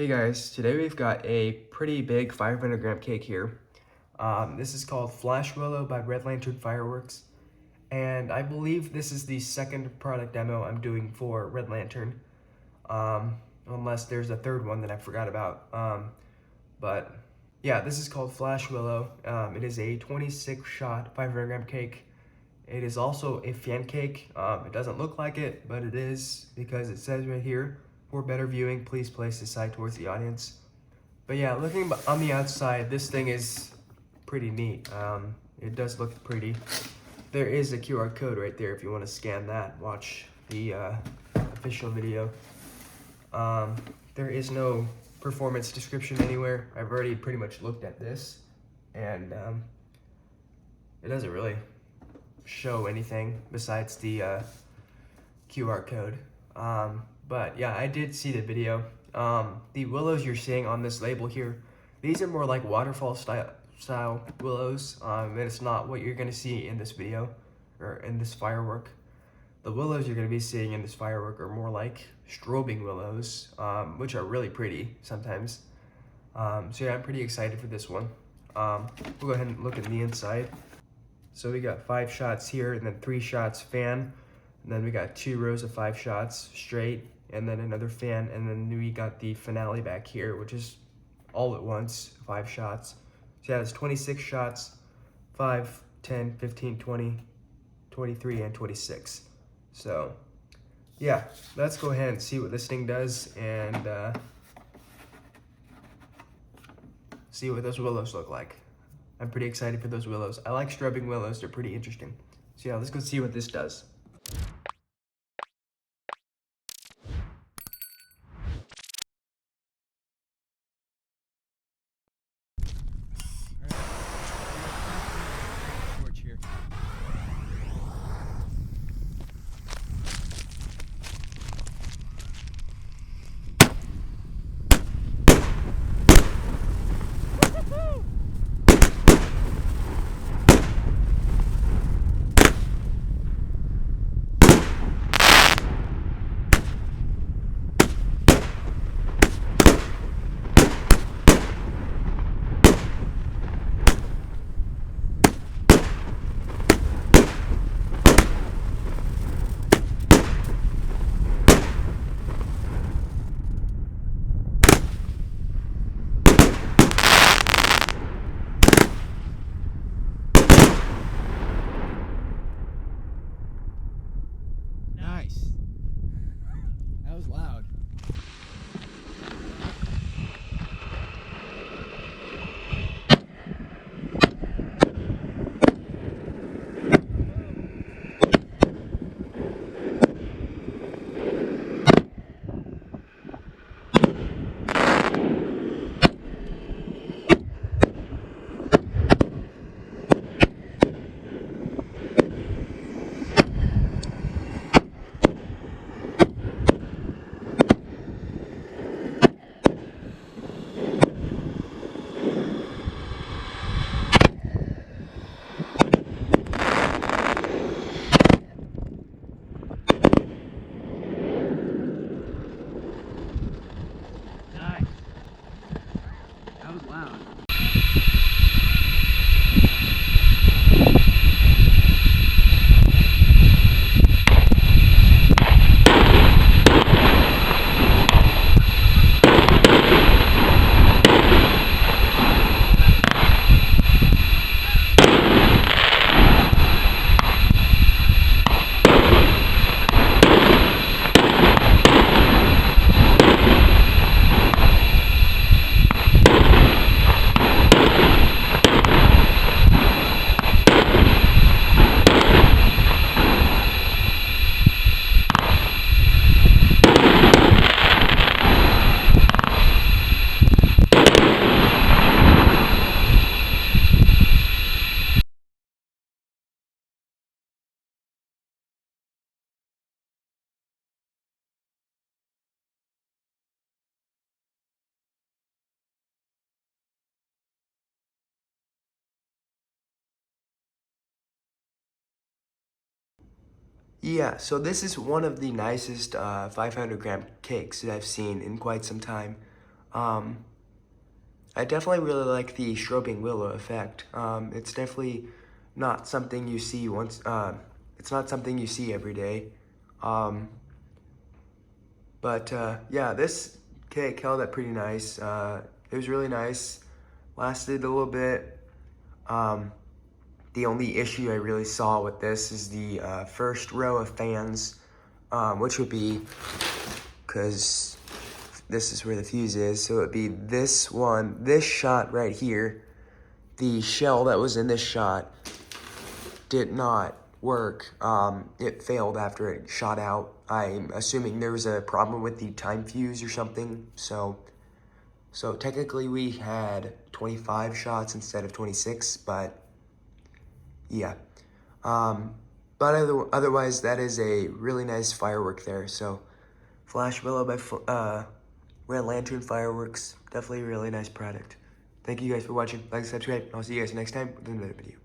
Hey guys, today we've got a pretty big 500 gram cake here. This is called Flash Willow by Red Lantern Fireworks, and I believe this is the second product demo I'm doing for Red Lantern, unless there's a third one that I forgot about. But yeah, this is called Flash Willow. It is a 26 shot 500 gram cake. It is also a fan cake. It doesn't look like it, but it is because it says right here, for better viewing, please place the side towards the audience. But yeah, looking on the outside, this thing is pretty neat. It does look pretty. There is a QR code right there if you want to scan that, watch the official video. There is no performance description anywhere. I've already pretty much looked at this, and it doesn't really show anything besides the QR code. But yeah, I did see the video. The willows you're seeing on this label here, these are more like waterfall style willows, and it's not what you're gonna see in this video or in this firework. The willows you're gonna be seeing in this firework are more like strobing willows, which are really pretty sometimes. So yeah, I'm pretty excited for this one. We'll go ahead and look at the inside. So we got 5 shots here, and then 3 shots fan, and then we got 2 rows of 5 shots straight, and then another fan, and then we got the finale back here, which is all at once, 5 shots. So yeah, it's 26 shots, 5, 10, 15, 20, 23, and 26. So yeah, let's go ahead and see what this thing does, and see what those willows look like. I'm pretty excited for those willows. I like strobing willows, they're pretty interesting. So yeah, let's go see what this does. Nice. That was loud. Nice. That was loud. Yeah, so this is one of the nicest 500 gram cakes that I've seen in quite some time. I definitely really like the strobing willow effect. It's definitely not something you see it's not something you see every day. But yeah, this cake held up pretty nice. It was really nice. Lasted a little bit. The only issue I really saw with this is the first row of fans, which would be, because this is where the fuse is, so it would be this one, this shot right here. The shell that was in this shot did not work. It failed after it shot out. I'm assuming there was a problem with the time fuse or something. So technically we had 25 shots instead of 26, but yeah. But otherwise, that is a really nice firework there. So Flash Willow by Red Lantern Fireworks, definitely a really nice product. Thank you guys for watching. Like, subscribe, and I'll see you guys next time with another video.